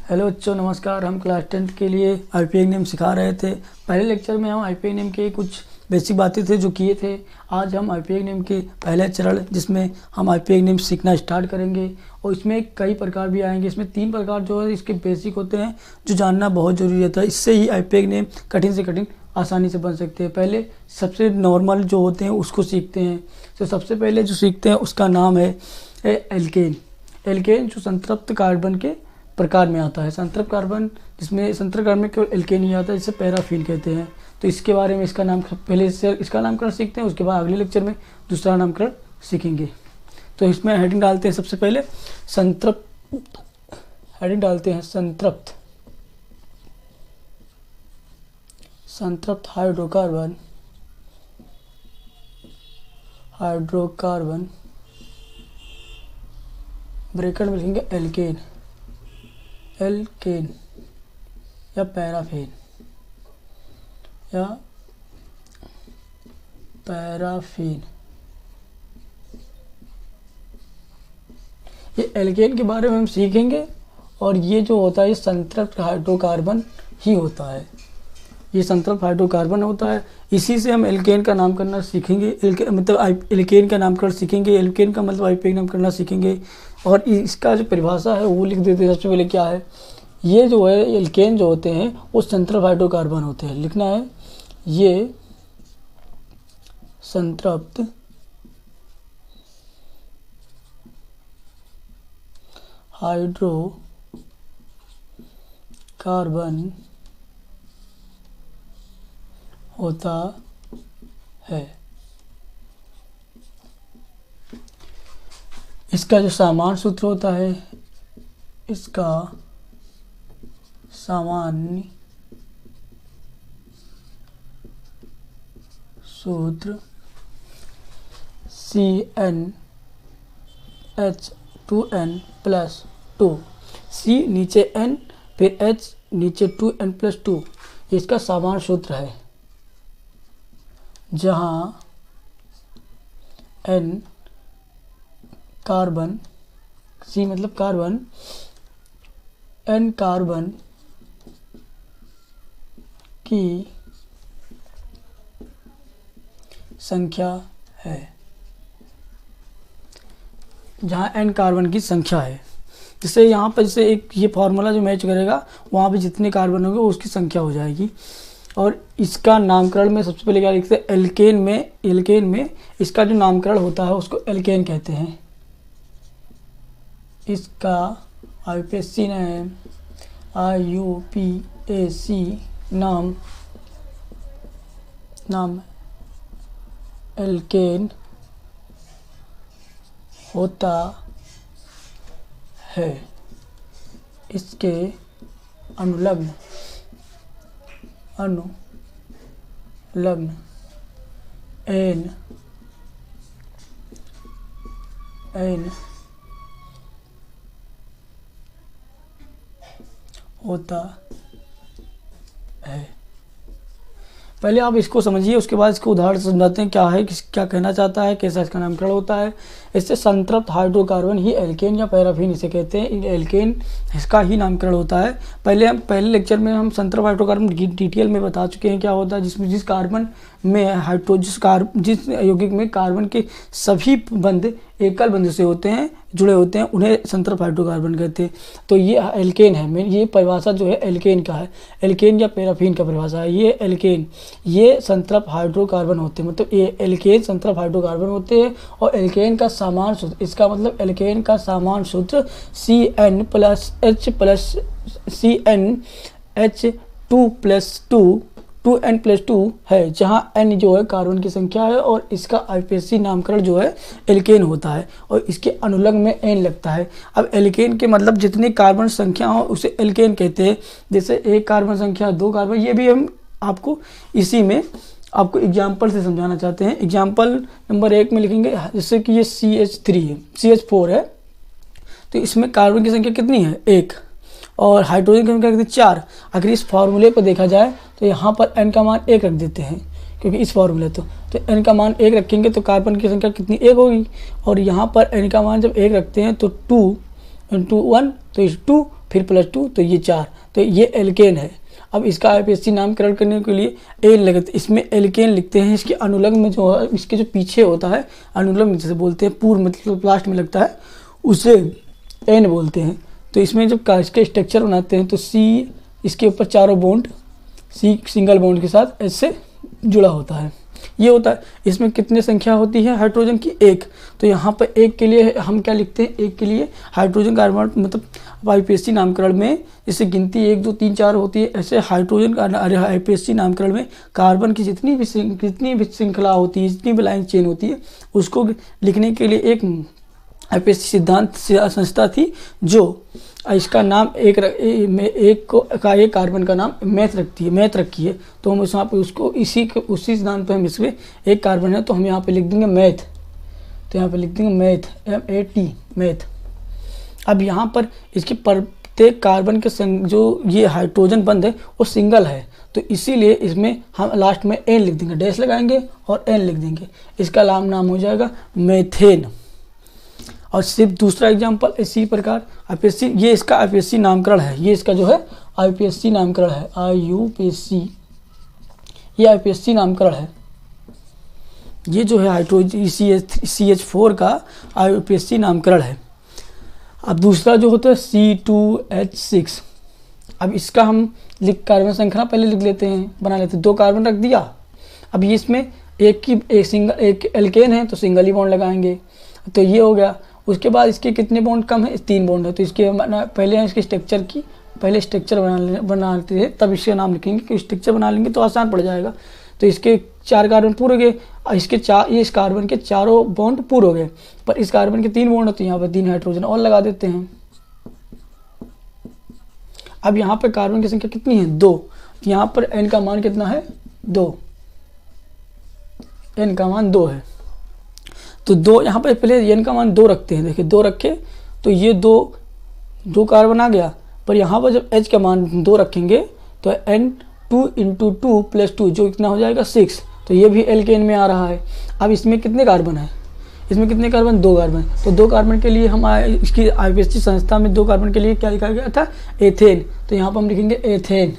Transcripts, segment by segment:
Hello बच्चों, नमस्कार। हम क्लास 10th के लिए आईपीआई नेम सिखा रहे थे। पहले लेक्चर में हम आईपीआई नेम के कुछ बेसिक बातें थे जो किए थे। आज हम आईपीआई नेम के पहले चरण जिसमें हम आईपीआई नेम सीखना स्टार्ट करेंगे और इसमें कई प्रकार भी आएंगे। इसमें 3 प्रकार जो है इसके बेसिक होते हैं जो जानना बहुत ज़रूरी होता है। इससे ही आईपीआई नेम कठिन से कठिन आसानी से बन सकते हैं। पहले सबसे नॉर्मल जो होते हैं उसको सीखते हैं। तो सबसे पहले जो सीखते हैं उसका नाम है एल्केन। एल्केन जो संतृप्त कार्बन के प्रकार में आता है। संतृप्त कार्बन जिसमें संतृप्त कार्बन में केवल एल्केन ही आता है, जिसे पैराफीन कहते हैं। तो इसके बारे में इसका नाम पहले से इसका नामकरण सीखते हैं, उसके बाद अगले लेक्चर में दूसरा नामकरण सीखेंगे। तो इसमें हेडिंग डालते हैं। सबसे पहले संतृप्त हेडिंग डालते हैं संतृप्त हाइड्रोकार्बन ब्रैकेट में लिखेंगे एल्केन या पैराफीन ये एल्केन के बारे में हम सीखेंगे। और ये जो होता है ये संतृप्त हाइड्रोकार्बन ही होता है। ये संतृप्त हाइड्रोकार्बन होता है। इसी से हम एल्केन का नाम करना सीखेंगे। एल्केन का नामकरण सीखेंगे। एल्केन का मतलब आईपीआई नाम करना सीखेंगे। और इसका जो परिभाषा है वो लिख देते हैं। सबसे पहले क्या है, ये जो है एल्केन जो होते हैं वो संतृप्त हाइड्रोकार्बन होते हैं। लिखना है ये संतृप्त हाइड्रोकार्बन होता है। इसका जो सामान्य सूत्र होता है, इसका सामान्य सूत्र CnH2n+2। C नीचे n फिर H नीचे 2n+2 इसका सामान्य सूत्र है, जहाँ n कार्बन, C मतलब कार्बन, n कार्बन की संख्या है। जहाँ n कार्बन की संख्या है, जिससे यहाँ पर जैसे एक ये फार्मूला जो मैच करेगा वहाँ पे जितने कार्बन होंगे उसकी संख्या हो जाएगी। और इसका नामकरण में सबसे पहले क्या लिखते हैं, एल्केन में इसका जो नामकरण होता है उसको एल्केन कहते हैं। इसका आईयूपीएसी नाम एल्केन होता है। इसके अनुलग्न एन होता है। पहले आप इसको समझिए, उसके बाद इसको उदाहरण से समझाते हैं क्या है, क्या कहना चाहता है, कैसा इसका नामकरण होता है। इससे संतृप्त हाइड्रोकार्बन ही एल्केन या पैराफीन इसे कहते हैं। एल्केन इसका ही नामकरण होता है। पहले लेक्चर में हम संतृप्त हाइड्रोकार्बन डिटेल में बता चुके हैं क्या होता है। जिस कार्बन में जिस यौगिक में कार्बन के सभी बंध एकल बंध से जुड़े होते हैं उन्हें संतृप्त हाइड्रोकार्बन कहते हैं। तो ये एल्केन है। ये परिभाषा जो है एल्केन का है। एल्केन या पैराफीन का परिभाषा है। ये एल्केन ये संतृप्त हाइड्रोकार्बन होते हैं, मतलब ये एल्केन संतृप्त हाइड्रोकार्बन होते हैं। और एल्केन का सामान्य सूत्र, इसका मतलब एल्केन का सामान्य सूत्र CnH2n+2 है, जहाँ n जो है कार्बन की संख्या है और इसका आईपीएसी नामकरण जो है एल्केन होता है और इसके अनुलग्न में n लगता है। अब एल्केन के मतलब जितनी कार्बन संख्या हो उसे एल्केन कहते हैं। जैसे एक कार्बन संख्या 2 कार्बन, ये भी हम आपको इसी में आपको एग्जाम्पल से समझाना चाहते हैं। एग्जाम्पल नंबर 1 में लिखेंगे, जैसे कि ये CH4 है, तो इसमें कार्बन की संख्या कितनी है 1 और हाइड्रोजन की संख्या कितनी 4। अगर इस फार्मूले को देखा जाए तो यहाँ पर n का मान 1 रख देते हैं, क्योंकि इस फॉर्मूले तो n का मान 1 रखेंगे तो कार्बन की संख्या कितनी 1 होगी। और यहाँ पर n का मान जब 1 रखते हैं तो 2 × 1 तो इस 2 फिर +2 तो ये 4, तो ये एल्केन है। अब इसका आईपीएससी नामकरण करने के लिए एन लगते, इसमें एल्केन लिखते हैं। इसके अनुलग्न में जो इसके जो पीछे होता है अनुलग्न जैसे बोलते हैं, पूर्व मतलब लास्ट में लगता है, उसे एन बोलते हैं। तो इसमें जब इसके स्ट्रक्चर बनाते हैं तो सी, इसके ऊपर चारों बॉन्ड सी सिंगल बॉन्ड के साथ एच से जुड़ा होता है। ये होता है। इसमें कितने संख्या होती है हाइड्रोजन की? 1। तो यहाँ पर 1 के लिए हम क्या लिखते हैं? 1 के लिए हाइड्रोजन कार्बन मतलब आईपीएससी नामकरण में जैसे गिनती 1 2 3 4 होती है, ऐसे हाइड्रोजन आईपीएससी नामकरण में कार्बन की जितनी भी श्रृंखला होती है, जितनी भी लाइन चेन होती है, उसको लिखने के लिए एक आईपीएससी सिद्धांत संस्था थी जो इसका नाम एक कार्बन का नाम मैथ रखी है। तो हम यहाँ पे उसको उसी सिद्धांत पे हम इसमें एक कार्बन है तो हम यहाँ पे लिख देंगे मैथ। तो यहाँ पे लिख देंगे मैथ, MAT मैथ। अब यहाँ पर इसके प्रत्येक कार्बन के जो ये हाइड्रोजन बंद है वो सिंगल है, तो इसीलिए इसमें हम लास्ट में एन लिख देंगे, डैश लगाएंगे और एन लिख देंगे। इसका नाम हो जाएगा मेथेन। और सिर्फ दूसरा एग्जाम्पल इसी प्रकार आईपीएससी, ये इसका आईपीएससी नामकरण है, ये इसका जो है आईपीएससी नामकरण है, IUPAC, ये आईपीएससी नामकरण है। ये जो है हाइड्रोजन CH4 का आईपीएससी नामकरण है। अब दूसरा जो होता है C2H6। अब इसका हम कार्बन श्रृंखला पहले लिख लेते हैं, बना लेते हैं। 2 कार्बन रख दिया। अब ये इसमें एक एल्केन है तो सिंगल ही बॉन्ड लगाएंगे, तो ये हो गया। उसके बाद इसके कितने बॉन्ड कम है? 3 बॉन्ड है। तो इसके पहले इसके स्ट्रक्चर बना लेते हैं, तब इसका नाम लिखेंगे कि स्ट्रक्चर बना लेंगे तो आसान पड़ जाएगा। तो इसके 4 कार्बन पूरे हो गए, इस कार्बन के चारों बॉन्ड पूरे हो गए, पर इस कार्बन के 3 बॉन्ड, तो यहाँ पर 3 हाइड्रोजन और लगा देते हैं। अब यहाँ पर कार्बन की संख्या कितनी है? 2। यहाँ पर एन का मान कितना है? 2। एन का मान 2 है। तो 2 यहाँ पर पहले एन का मान 2 रखते हैं। देखिए 2 रखे तो ये 2 कार्बन आ गया, पर यहाँ पर जब एच का मान 2 रखेंगे तो N 2 × 2 + 2 जो कितना हो जाएगा 6। तो ये भी एल्केन में आ रहा है। अब इसमें कितने कार्बन है? इसमें कितने कार्बन? 2 कार्बन। तो 2 कार्बन के लिए हम इसकी आईपीएससी संस्था में 2 कार्बन के लिए क्या लिखा गया था? एथेन। तो यहाँ पर हम लिखेंगे एथेन,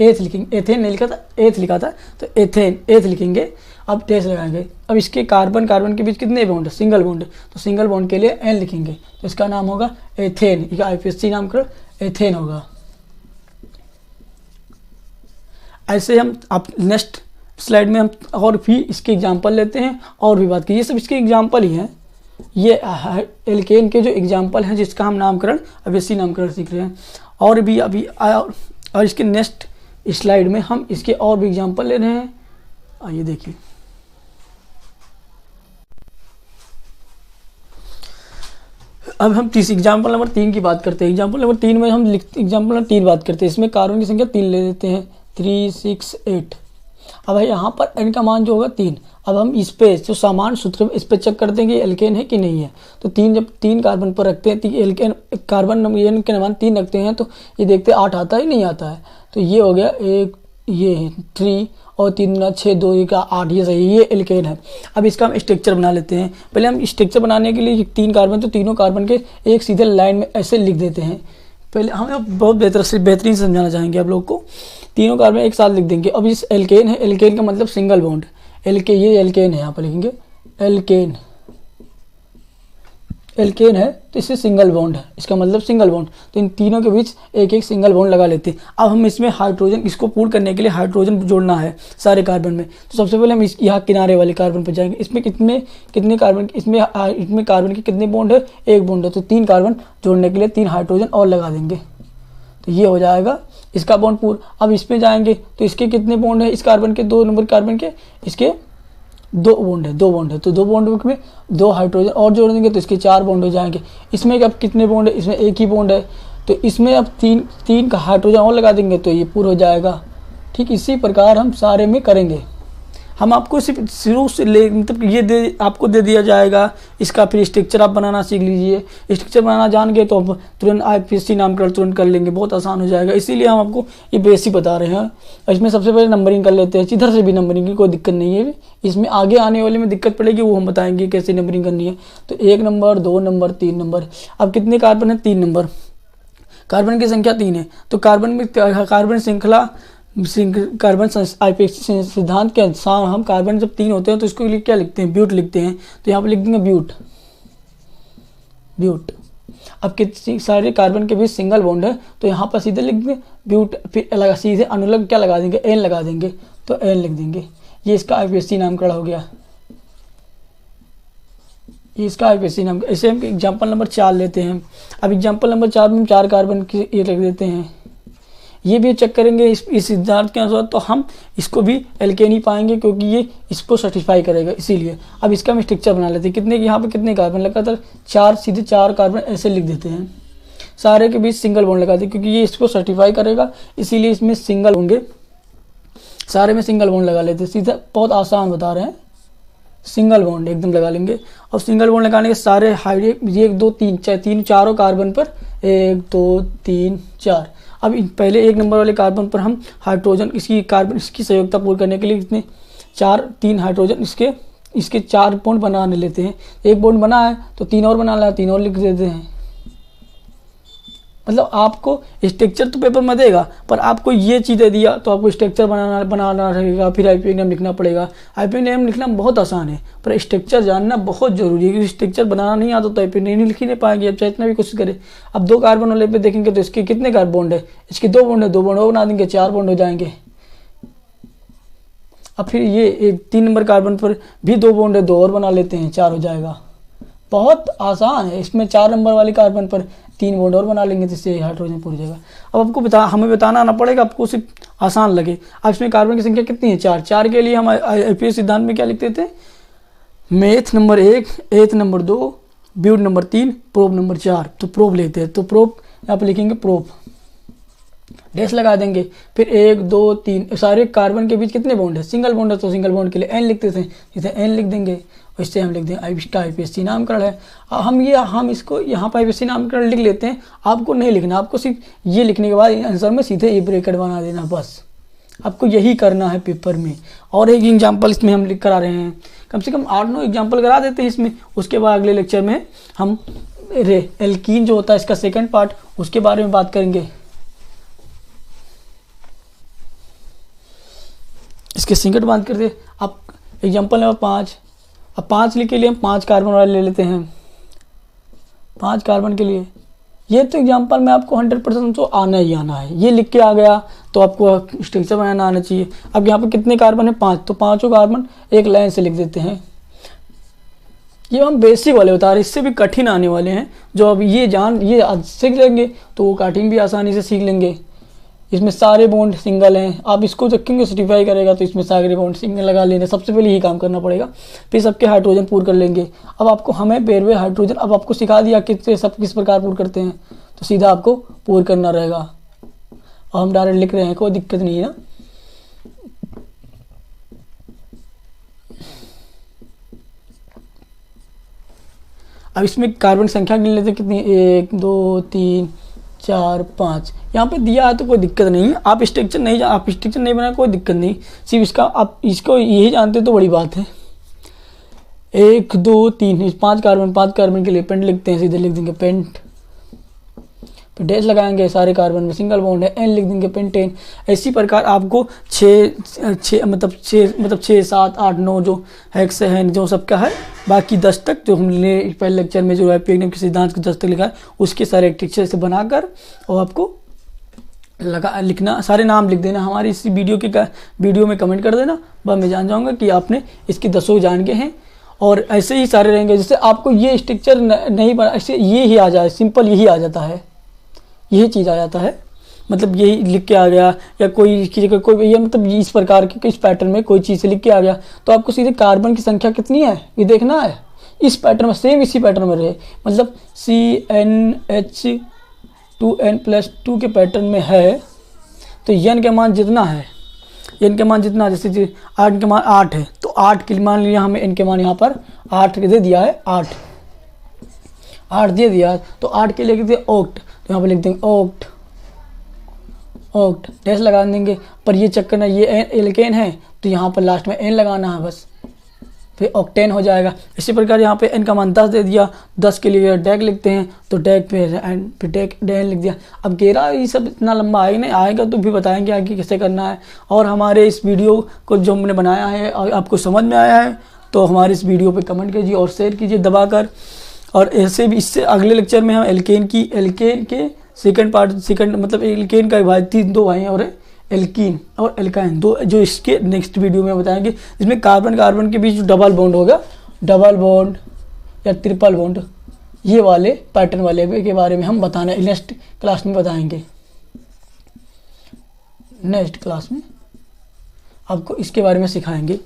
एथ लिखेंगे, एथेन नहीं लिखा था, एथ लिखा था, तो एथेन, एथ लिखेंगे। अब डैश लगाएंगे। अब इसके कार्बन के बीच कितने बॉन्ड है? सिंगल बॉन्ड है, तो सिंगल बॉन्ड के लिए एन लिखेंगे, तो इसका नाम होगा एथेन। इसका आईपीएससी नामकरण एथेन होगा। ऐसे हम आप नेक्स्ट स्लाइड में हम और भी इसके एग्जाम्पल लेते हैं और भी बात की। ये सब इसके एग्जाम्पल ही हैं, ये एल्केन के जो एग्जाम्पल हैं जिसका हम नामकरण आईपीएससी नामकरण सीख रहे हैं। और भी अभी और इसके नेक्स्ट स्लाइड में हम इसके और भी एग्जाम्पल ले रहे हैं। आइए देखिए। अब हम एग्जाम्पल नंबर 3 की बात करते हैं। एग्जाम्पल नंबर 3 में हम एग्जाम्पल नंबर 3 बात करते हैं। इसमें कार्बन की संख्या 3 ले लेते हैं, 3 6 8। अब यहाँ पर एन का मान जो होगा 3। अब हम इस पे जो सामान्य सूत्र इस पे चेक करते हैं कि एल्केन है कि नहीं है। तो 3 जब 3 कार्बन पर रखते हैं, एल्केन कार्बन एन के मान 3 रखते हैं, तो ये देखते हैं 8 आता है नहीं आता है। तो ये हो गया एक, ये है 3 और 3 6 2 का 8, ये सही, ये एल्केन है। अब इसका हम स्ट्रक्चर बना लेते हैं। पहले हम स्ट्रक्चर बनाने के लिए 3 कार्बन, तो तीनों कार्बन के एक सीधे लाइन में ऐसे लिख देते हैं। पहले हम बहुत बेहतरीन से समझाना चाहेंगे आप लोग को। तीनों कार्बन एक साथ लिख देंगे। अब इस एल्केन है, एल्केन का मतलब सिंगल बॉन्ड, ये एल्केन है, यहाँ पर लिखेंगे एल्केन, एल्केन है तो इससे सिंगल बॉन्ड है, इसका मतलब सिंगल बॉन्ड। तो इन तीनों के बीच एक एक सिंगल बॉन्ड लगा लेते हैं। अब हम इसमें हाइड्रोजन, इसको पूर्ण करने के लिए हाइड्रोजन जोड़ना है सारे कार्बन में। तो सबसे पहले हम यहाँ किनारे वाले कार्बन पर जाएंगे। इसमें कितने कार्बन, इसमें कार्बन के कितने बॉन्ड है? 1 बॉन्ड है। तो 3 कार्बन जोड़ने के लिए 3 हाइड्रोजन और लगा देंगे, तो ये हो जाएगा इसका बॉन्ड पूर्ण। अब इसमें जाएंगे तो इसके कितने बॉन्ड है? इस कार्बन के 2 नंबर कार्बन के इसके 2 बॉन्ड है, 2 बॉन्ड है। तो 2 बॉन्ड में 2 हाइड्रोजन और जोड़ देंगे तो इसके 4 बॉन्ड हो जाएंगे। इसमें अब कितने बॉन्ड है? इसमें 1 ही बॉन्ड है, तो इसमें अब 3 का हाइड्रोजन और लगा देंगे तो ये पूरा हो जाएगा। ठीक इसी प्रकार हम सारे में करेंगे। हम आपको सिर्फ शुरू से मतलब ये आपको दे दिया जाएगा। इसका फिर स्ट्रक्चर आप बनाना सीख लीजिए। स्ट्रक्चर बनाना जान गए तो आप तुरंत आईपीएससी नामकरण तुरंत कर लेंगे, बहुत आसान हो जाएगा। इसीलिए हम आपको ये बेसिक बता रहे हैं। इसमें सबसे पहले नंबरिंग कर लेते हैं, इधर से भी नंबरिंग की कोई दिक्कत नहीं है। इसमें आगे आने वाले में दिक्कत पड़ेगी, वो हम बताएंगे कैसे नंबरिंग करनी है। तो 1 नंबर, 2 नंबर, 3 नंबर। अब कितने कार्बन है? 3 नंबर। कार्बन की संख्या 3 है, तो कार्बन में कार्बन श्रृंखला कार्बन आईपीएसी सिद्धांत के अनुसार हम कार्बन जब 3 होते हैं तो इसको क्या लिखते हैं, ब्यूट लिखते हैं। तो यहाँ पर लिख देंगे ब्यूट। अब कितने सारे कार्बन के बीच सिंगल बॉन्ड है तो यहाँ पर सीधे लिख देंगे ब्यूट, फिर लगा सीधे अनुलग क्या लगा देंगे, एन लगा देंगे, तो एन लिख देंगे। ये इसका आईपीएसी नामकरण हो गया, ये इसका आईपीएसी नाम। ऐसे हम एग्जाम्पल नंबर 4 लेते हैं। अब एग्जाम्पल नंबर 4 में हम 4 कार्बन की ये लिख देते हैं। ये भी चेक करेंगे इस सिद्धांत के अनुसार, तो हम इसको भी एल्केन ही पाएंगे क्योंकि ये इसको सर्टिफाई करेगा, इसीलिए। अब इसका हम स्ट्रक्चर बना लेते हैं। कितने यहाँ पे कितने कार्बन लगातार 4, सीधे 4 कार्बन ऐसे लिख देते हैं। सारे के बीच सिंगल बॉन्ड लगा दें क्योंकि ये इसको सर्टिफाई करेगा, इसीलिए इसमें सिंगल होंगे, सारे में सिंगल बॉन्ड लगा लेते हैं। सीधा बहुत आसान बता रहे हैं, सिंगल बॉन्ड एकदम लगा लेंगे। और सिंगल बॉन्ड लगाने के सारे हाइड 1 2 3 चारों कार्बन पर 1 2 3 4। अब पहले 1 नंबर वाले कार्बन पर हम हाइड्रोजन इसकी संयोजकता पूरी करने के लिए इतने 3 हाइड्रोजन इसके 4 बॉन्ड बनाने लेते हैं। 1 बॉन्ड बना है तो 3 और बना ला, 3 और लिख देते हैं। मतलब आपको स्ट्रक्चर तो पेपर में देगा, पर आपको ये चीज़ें दिया तो आपको स्ट्रक्चर बनाना रहेगा, फिर आईपीएक नेम लिखना पड़ेगा। आईपीएक नेम लिखना बहुत आसान है, पर स्ट्रक्चर जानना बहुत जरूरी है क्योंकि स्ट्रक्चर बनाना नहीं आता तो आईपीएक नेम लिख ही नहीं पाएंगे, अब चाहे इतना भी कोशिश करें। अब 2 कार्बन वाले पे देखेंगे तो इसके कितने कार्बन बॉन्ड है, इसके 2 बॉन्ड है, 2 बॉन्ड और बना देंगे, 4 बॉन्ड हो जाएंगे। अब फिर ये 3 नंबर कार्बन पर भी 2 बॉन्ड है, 2 और बना लेते हैं, 4 हो जाएगा। बहुत आसान है। इसमें 4 नंबर वाले कार्बन पर 3 बॉन्ड और बना लेंगे जिससे हाइड्रोजन पूरी जाएगा। अब आपको हमें बताना आना पड़ेगा, आपको सिर्फ आसान लगे। अब इसमें कार्बन की संख्या कितनी है, 4। 4 के लिए हम आईपीएस सिद्धांत में क्या लिखते थे, meth number 1, eth number 2, but number 3, prop number 4। तो प्रोप लेते हैं, तो प्रोप यहाँ पर लिखेंगे प्रोप, डैश लगा देंगे। फिर 1 2 3 सारे कार्बन के बीच कितने बॉन्ड है, सिंगल बॉन्ड है, तो सिंगल बॉन्ड के लिए एन लिखते थे, इसे एन लिख देंगे। इससे हम लिख दें इसका आईपीएसी नामकरण है। हम इसको यहाँ पर आईपीएसी नामकरण लिख लेते हैं। आपको नहीं लिखना, आपको सिर्फ ये लिखने के बाद आंसर में सीधे ये ब्रैकेट बना देना, बस आपको यही करना है पेपर में। और एक एग्जाम्पल इसमें हम लिख करा रहे हैं, कम से कम 8-9 एग्जाम्पल करा देते हैं इसमें। उसके बाद अगले लेक्चर में हम एल्कीन जो होता है इसका सेकेंड पार्ट, उसके बारे में बात करेंगे। इसके सिंगट बात करते। अब एग्जाम्पल नंबर 5। अब 5 के लिए हम 5 कार्बन वाले ले लेते हैं। 5 कार्बन के लिए ये तो एग्जाम्पल में आपको 100% तो आना ही आना है। ये लिख के आ गया तो आपको स्ट्रक्चर बनाना आना चाहिए। अब यहाँ पे कितने कार्बन है, 5, तो 5 कार्बन एक लाइन से लिख देते हैं। ये हम बेसिक वाले बता रहे हैं, इससे भी कठिन आने वाले हैं। जो अब ये सीख लेंगे तो वो कठिन भी आसानी से सीख लेंगे। इसमें सारे बॉन्ड सिंगल हैं, आप इसको रखेंगे सर्टिफाई करेगा तो इसमें सारे बॉन्ड सिंगल लगा लेने, सबसे पहले यही काम करना पड़ेगा। फिर सबके हाइड्रोजन पूर कर लेंगे। अब आपको हमें पेरवे हाइड्रोजन अब आपको सिखा दिया कि सब किस प्रकार पूर करते हैं, तो सीधा आपको पूर करना रहेगा। और हम डायरेक्ट लिख रहे हैं, कोई दिक्कत नहीं है ना। अब इसमें कार्बन संख्या गिन लेते हैं कितनी, 1 2 3 4 5। यहाँ पे दिया है तो कोई दिक्कत नहीं है। आप स्ट्रक्चर नहीं बना कोई दिक्कत नहीं, सिर्फ इसका आप इसको यही जानते तो बड़ी बात है। 1 2 3 5 कार्बन के लिए पेंट लिखते हैं, सीधे लिख देंगे पेंट। फिर डैश लगाएंगे, सारे कार्बन में सिंगल बॉन्ड है, एन लिख देंगे पेंटेन। इसी प्रकार आपको 6 7 8 9 जो हेक्स है जो सबका है, बाकी 10 तक जो हमने पहले लेक्चर में जो आईपीएक नेम के सिद्धांत के 10 तक लिखा है उसके सारे स्ट्रक्चर से बनाकर और आपको लिखना, सारे नाम लिख देना। हमारी इसी वीडियो में कमेंट कर देना, बस मैं जान जाऊँगा कि आपने इसके 10 जान के हैं। और ऐसे ही सारे रहेंगे, जैसे आपको ये स्ट्रक्चर नहीं बना, ऐसे ये ही आ जाए, सिंपल यही आ जाता है, यही चीज़ आ जाता है। मतलब यही लिख के आ गया, या कोई की जगह कोई ये मतलब इस प्रकार के इस पैटर्न में कोई चीज़ से लिख के आ गया, तो आपको सीधे कार्बन की संख्या कितनी है ये देखना है। इस पैटर्न में सेम इसी पैटर्न में रहे, मतलब CnH2n+2 के पैटर्न में है, तो n के मान जितना है, n के मान जितना, जैसे 8 के मान 8 है तो 8 के मान लिया हमें, n के मान यहाँ पर 8 दे दिया है, 8 दे दिया, तो 8 के लिए लिख दिया ऑक्ट, तो यहाँ पर लिख देंगे ऑक्ट डैश लगा देंगे। पर ये चक्कर ना, ये एल्केन है तो यहाँ पर लास्ट में एन लगाना है, बस फिर ऑक्टेन हो जाएगा। इसी प्रकार यहाँ पे n का मान 10 दे दिया, 10 के लिए डैक लिखते हैं तो डैक पे एंड फिर डैक डैन लिख दिया। अब 11 ये सब इतना लंबा आएगा नहीं, आएगा तो भी बताएंगे आगे कैसे करना है। और हमारे इस वीडियो को जो हमने बनाया है और आपको समझ में आया है तो हमारे इस वीडियो पे कमेंट कीजिए और शेयर कीजिए दबाकर। और ऐसे भी इससे अगले लेक्चर में हम एल्केन के सेकंड मतलब एल्केन का भाई 2 भाई हैं और एल्कीन और एल्काइन 2 जो इसके नेक्स्ट वीडियो में बताएंगे, जिसमें कार्बन कार्बन के बीच जो डबल बॉन्ड होगा, डबल बॉन्ड या ट्रिपल बॉन्ड, ये वाले पैटर्न वाले के बारे में हम बताना नेक्स्ट क्लास में बताएंगे। नेक्स्ट क्लास में आपको इसके बारे में सिखाएंगे।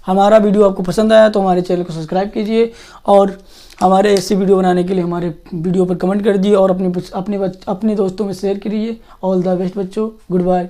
हमारा वीडियो आपको पसंद आया तो हमारे चैनल को सब्सक्राइब कीजिए और हमारे ऐसे वीडियो बनाने के लिए हमारे वीडियो पर कमेंट कर दिए और अपने दोस्तों में शेयर करिए। ऑल द बेस्ट बच्चों, गुड बाय।